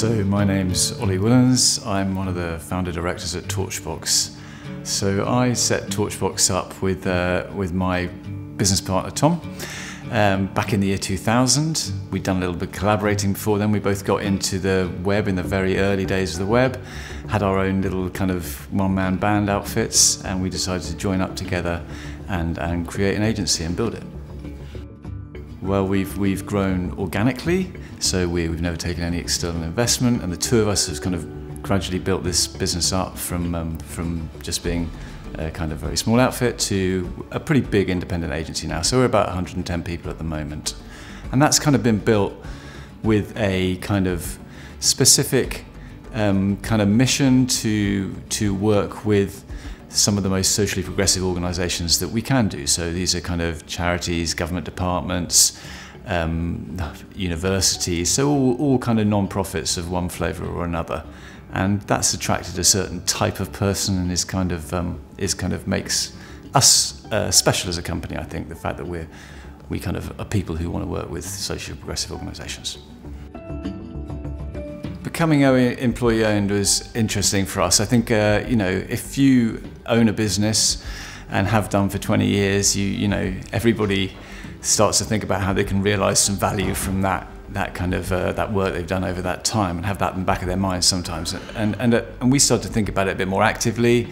So my name's Olly Willans. I'm one of the founder directors at Torchbox. So I set Torchbox up with my business partner Tom back in the year 2000. We'd done a little bit of collaborating before then. We both got into the web in the very early days of the web, had our own little kind of one-man band outfits, and we decided to join up together and create an agency and build it. Well, we've grown organically, so we've never taken any external investment, and the two of us have kind of gradually built this business up from just being a kind of very small outfit to a pretty big independent agency now. So we're about 110 people at the moment, and that's kind of been built with a kind of specific kind of mission to work with some of the most socially progressive organisations that we can do. So these are kind of charities, government departments, universities, so all kind of non-profits of one flavour or another. And that's attracted a certain type of person and is kind of makes us special as a company, I think, the fact that we kind of are people who want to work with socially progressive organisations. Becoming employee-owned was interesting for us. I think you know, if you own a business and have done for 20 years, you know, everybody starts to think about how they can realise some value from that kind of that work they've done over that time, and have that in the back of their minds sometimes. And we started to think about it a bit more actively.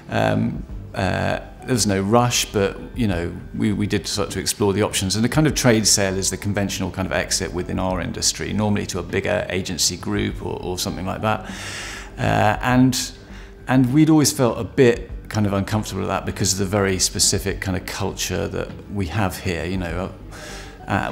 There was no rush, but you know, we did start to explore the options. And the kind of trade sale is the conventional kind of exit within our industry, normally to a bigger agency group or something like that. And we'd always felt a bit kind of uncomfortable with that because of the very specific kind of culture that we have here. You know,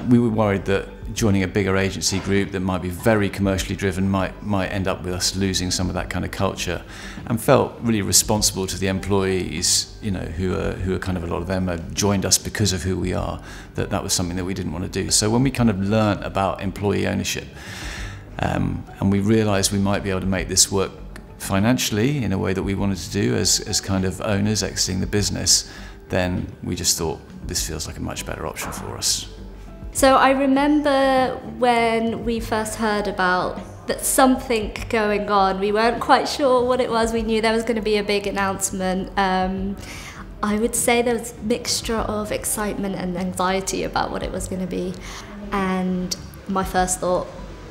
we were worried that joining a bigger agency group that might be very commercially driven might end up with us losing some of that kind of culture, and felt really responsible to the employees, you know, who are kind of, a lot of them have joined us because of who we are, that was something that we didn't want to do. So when we kind of learnt about employee ownership, and we realised we might be able to make this work financially in a way that we wanted to do as kind of owners exiting the business, then we just thought this feels like a much better option for us. So I remember when we first heard about that something going on, we weren't quite sure what it was. We knew there was going to be a big announcement. I would say there was a mixture of excitement and anxiety about what it was going to be. And my first thought,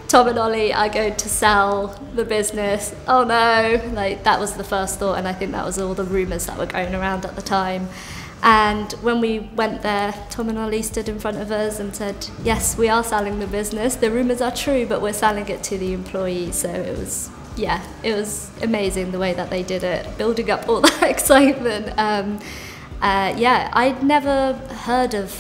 Tom and Olly are going to sell the business. Oh no, like that was the first thought, and I think that was all the rumours that were going around at the time. And when we went there, Tom and Olly stood in front of us and said, yes, we are selling the business. The rumours are true, but we're selling it to the employees. So it was, yeah, it was amazing the way that they did it, building up all that excitement. Yeah, I'd never heard of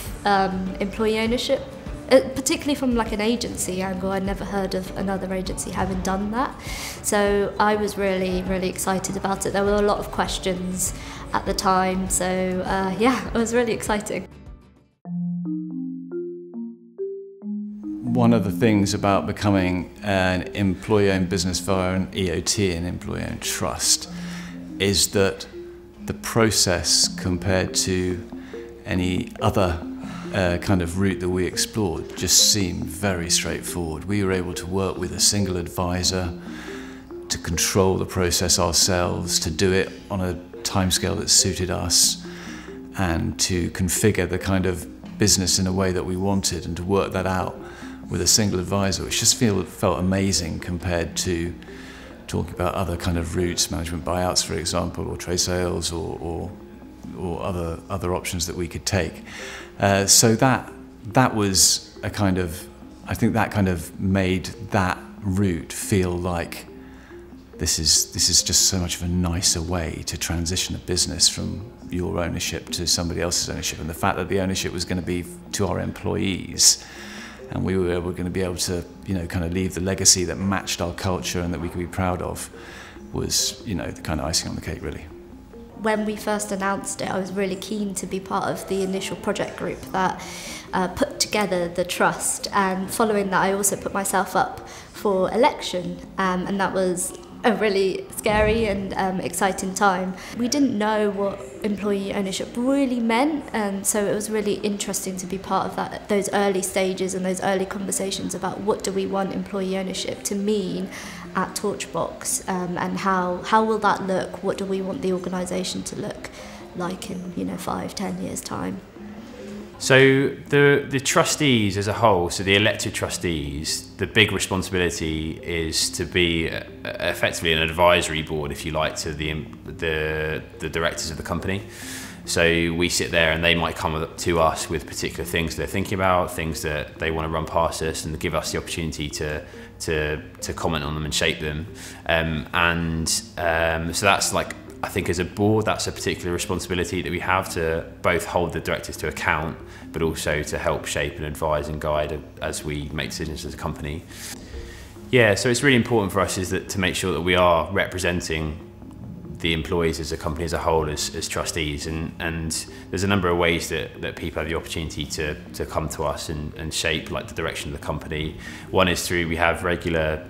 employee ownership, particularly from like an agency angle. I'd never heard of another agency having done that. So I was really, really excited about it. There were a lot of questions at the time, so yeah, it was really exciting. One of the things about becoming an employee-owned business via an EOT, an employee-owned trust, is that the process compared to any other kind of route that we explored just seemed very straightforward. We were able to work with a single advisor, to control the process ourselves, to do it on a timescale that suited us, and to configure the kind of business in a way that we wanted, and to work that out with a single advisor, which just felt amazing compared to talking about other kind of routes, management buyouts, for example, or trade sales, or other options that we could take. So that was a kind of, I think that kind of made that route feel like this is just so much of a nicer way to transition a business from your ownership to somebody else's ownership. And the fact that the ownership was going to be to our employees, and we were going to be able to, you know, kind of leave the legacy that matched our culture and that we could be proud of, was, you know, the kind of icing on the cake, really. When we first announced it, I was really keen to be part of the initial project group that put together the trust, and following that I also put myself up for election, and that was a really scary and exciting time. We didn't know what employee ownership really meant, and so it was really interesting to be part of those early stages and those early conversations about what do we want employee ownership to mean, at Torchbox, and how will that look? What do we want the organisation to look like in 5-10 years time? So the trustees as a whole, so the elected trustees, the big responsibility is to be effectively an advisory board, if you like, to the directors of the company. So we sit there and they might come up to us with particular things they're thinking about, things that they want to run past us, and give us the opportunity to comment on them and shape them. So that's like, I think as a board, that's a particular responsibility that we have, to both hold the directors to account, but also to help shape and advise and guide as we make decisions as a company. Yeah, so it's really important for us to make sure that we are representing the employees as a company as a whole as trustees, and there's a number of ways that people have the opportunity to come to us and shape like the direction of the company. One is through, we have regular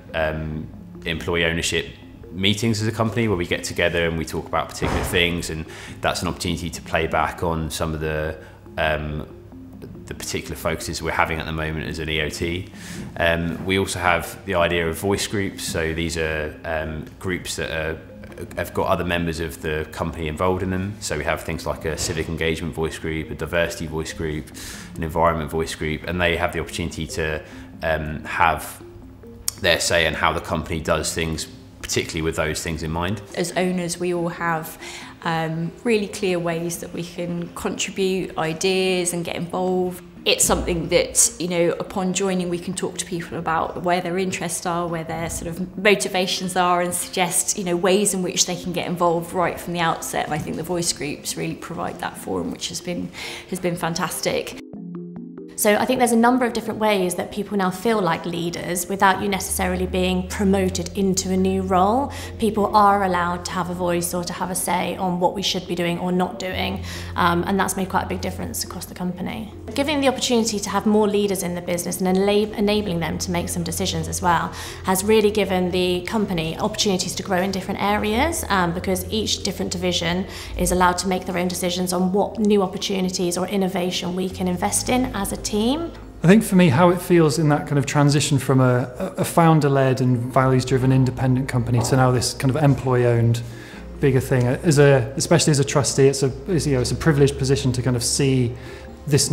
employee ownership meetings as a company where we get together and we talk about particular things, and that's an opportunity to play back on some of the particular focuses we're having at the moment as an EOT. We also have the idea of voice groups, so these are groups that have got other members of the company involved in them. So we have things like a civic engagement voice group, a diversity voice group, an environment voice group, and they have the opportunity to have their say in how the company does things, particularly with those things in mind. As owners, we all have really clear ways that we can contribute ideas and get involved. It's something that, upon joining, we can talk to people about where their interests are, where their sort of motivations are, and suggest, ways in which they can get involved right from the outset. And I think the voice groups really provide that forum, which has been fantastic. So I think there's a number of different ways that people now feel like leaders without you necessarily being promoted into a new role. People are allowed to have a voice or to have a say on what we should be doing or not doing, and that's made quite a big difference across the company. Giving the opportunity to have more leaders in the business and enabling them to make some decisions as well has really given the company opportunities to grow in different areas, because each different division is allowed to make their own decisions on what new opportunities or innovation we can invest in as a team. I think for me, how it feels in that kind of transition from a founder-led and values-driven independent company to now this kind of employee-owned bigger thing, especially as a trustee, it's a privileged position to kind of see the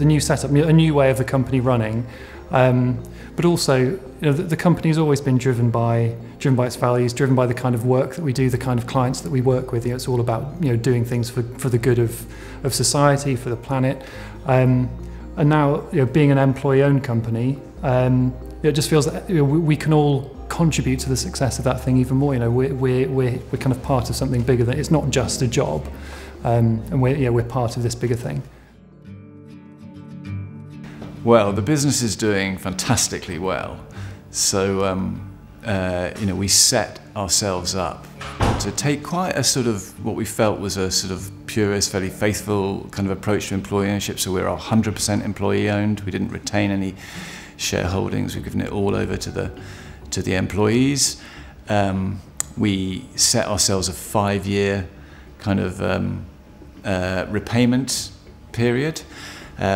new setup, a new way of the company running. But also, the company's always been driven by its values, driven by the kind of work that we do, the kind of clients that we work with. It's all about doing things for the good of society, for the planet. And now, being an employee-owned company, it just feels that we can all contribute to the success of that thing even more. We're kind of part of something bigger. That it's not just a job, and we're part of this bigger thing. Well, the business is doing fantastically well. So, we set ourselves up to take quite a sort of, what we felt was a sort of purist, fairly faithful kind of approach to employee ownership. So we're 100% employee owned. We didn't retain any shareholdings. We've given it all over to the employees. We set ourselves a 5-year kind of repayment period,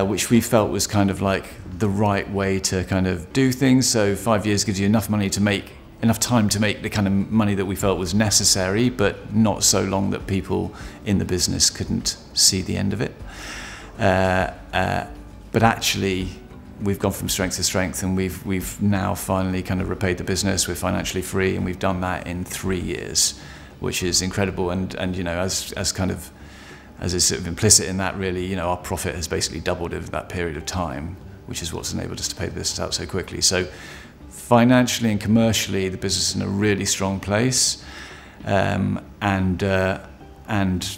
which we felt was kind of like the right way to kind of do things. So 5 years gives you enough time to make the kind of money that we felt was necessary, but not so long that people in the business couldn't see the end of it. But actually, we've gone from strength to strength, and we've now finally kind of repaid the business. We're financially free, and we've done that in 3 years, which is incredible. And as is sort of implicit in that, really, our profit has basically doubled over that period of time, which is what's enabled us to pay the business out so quickly. So financially and commercially, the business is in a really strong place, and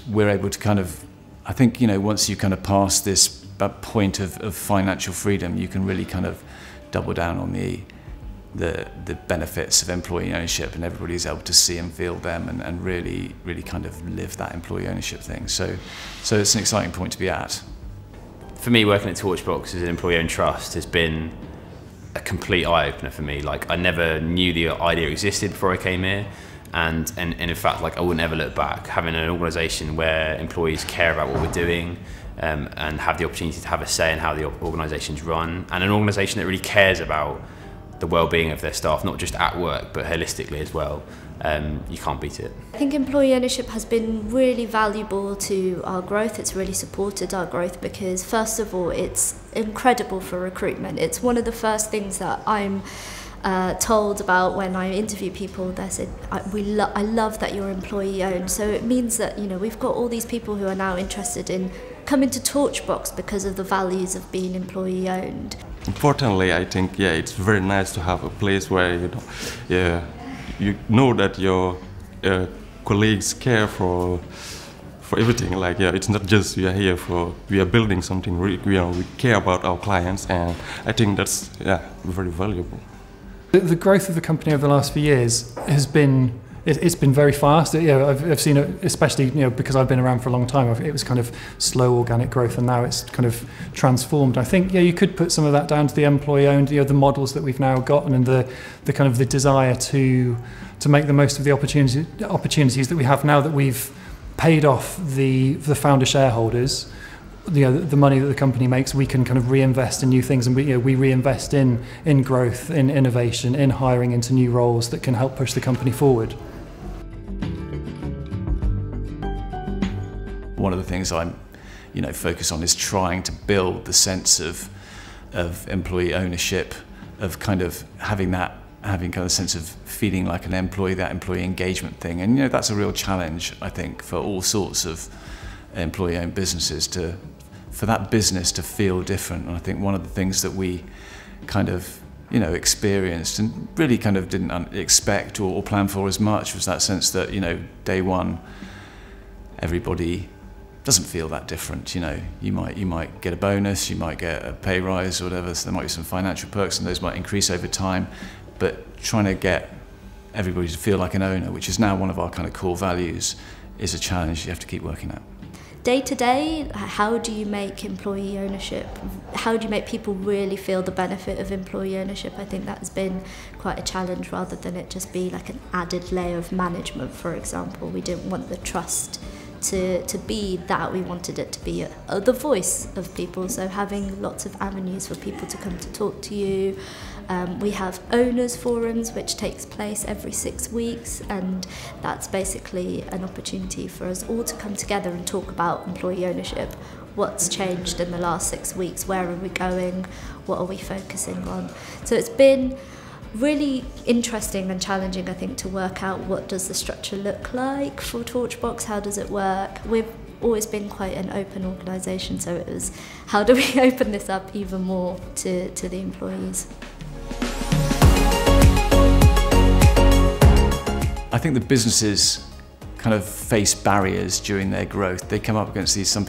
we're able to kind of, I think, once you kind of pass this point of financial freedom, you can really kind of double down on the benefits of employee ownership, and everybody's able to see and feel them, and really kind of live that employee ownership thing. So it's an exciting point to be at. For me, working at Torchbox as an employee-owned trust has been a complete eye-opener for me. Like, I never knew the idea existed before I came here, and in fact, like, I wouldn't ever look back. Having an organisation where employees care about what we're doing, and have the opportunity to have a say in how the organisation's run, and an organisation that really cares about the well-being of their staff, not just at work but holistically as well, you can't beat it. I think employee ownership has been really valuable to our growth. It's really supported our growth because, first of all, it's incredible for recruitment. It's one of the first things that I'm told about when I interview people. They said, I love that you're employee owned. So it means that, you know, we've got all these people who are now interested in coming to Torchbox because of the values of being employee owned. Importantly, I think, it's very nice to have a place where, you know that your colleagues care for everything. Like, it's not just we are building something. We care about our clients, and I think that's very valuable. The growth of the company over the last few years has been. It's been very fast. I've seen it, especially because I've been around for a long time. It was kind of slow organic growth, and now it's kind of transformed. I think you could put some of that down to the employee-owned, the models that we've now gotten, and the kind of the desire to make the most of the opportunities that we have now that we've paid off the founder shareholders. The money that the company makes, we can kind of reinvest in new things, and we reinvest in growth, in innovation, in hiring into new roles that can help push the company forward. One of the things I'm, focus on is trying to build the sense of employee ownership, of kind of having kind of a sense of feeling like an employee, that employee engagement thing, and that's a real challenge, I think, for all sorts of employee-owned businesses for that business to feel different. And I think one of the things that we kind of experienced and really kind of didn't expect or plan for as much was that sense that day one everybody doesn't feel that different. You might get a bonus, you might get a pay rise or whatever, so there might be some financial perks and those might increase over time, but trying to get everybody to feel like an owner, which is now one of our kind of core values, is a challenge you have to keep working at. Day to day, how do you make employee ownership? How do you make people really feel the benefit of employee ownership? I think that has been quite a challenge, rather than it just be like an added layer of management, for example. We didn't want the trust to be that. We wanted it to be the voice of people, so having lots of avenues for people to come to talk to you. We have owners forums which takes place every 6 weeks, and that's basically an opportunity for us all to come together and talk about employee ownership. What's changed in the last 6 weeks? Where are we going? What are we focusing on? So it's been really interesting and challenging, I think, to work out what does the structure look like for Torchbox, how does it work. We've always been quite an open organisation, so it was how do we open this up even more to the employees. I think the businesses kind of face barriers during their growth. They come up against these, some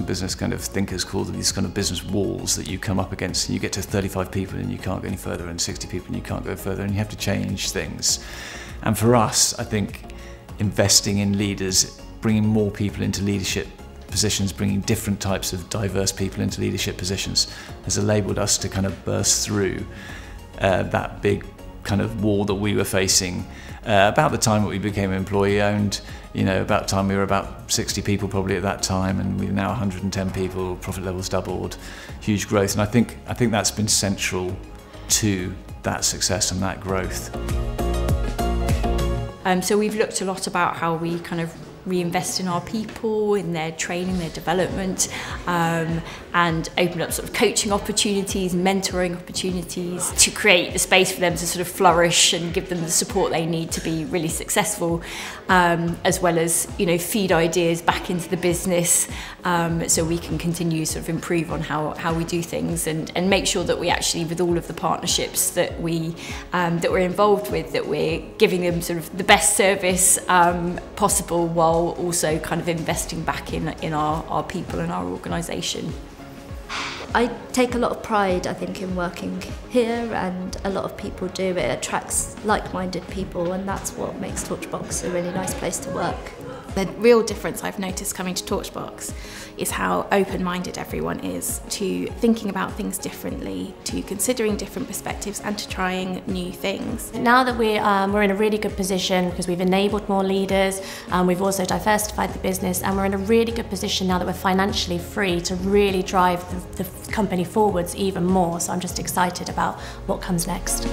business kind of thinkers call them these kind of business walls that you come up against, and you get to 35 people and you can't go any further, and 60 people and you can't go further, and you have to change things. And for us, I think investing in leaders, bringing more people into leadership positions, bringing different types of diverse people into leadership positions has enabled us to kind of burst through that big kind of wall that we were facing about the time that we became employee owned. About time we were about 60 people probably at that time, and we're now 110 people, profit levels doubled, huge growth. And I think that's been central to that success and that growth. So we've looked a lot about how we kind of reinvest in our people, in their training, their development, and open up sort of coaching opportunities, mentoring opportunities to create the space for them to sort of flourish and give them the support they need to be really successful, as well as feed ideas back into the business, so we can continue sort of improve on how we do things, and make sure that we actually, with all of the partnerships that we're involved with, that we're giving them sort of the best service possible, while also kind of investing back in our people and our organisation. I take a lot of pride, I think, in working here, and a lot of people do. It attracts like-minded people, and that's what makes Torchbox a really nice place to work. The real difference I've noticed coming to Torchbox is how open-minded everyone is to thinking about things differently, to considering different perspectives and to trying new things. Now that we're in a really good position because we've enabled more leaders, we've also diversified the business, and we're in a really good position now that we're financially free to really drive the company forwards even more. So I'm just excited about what comes next.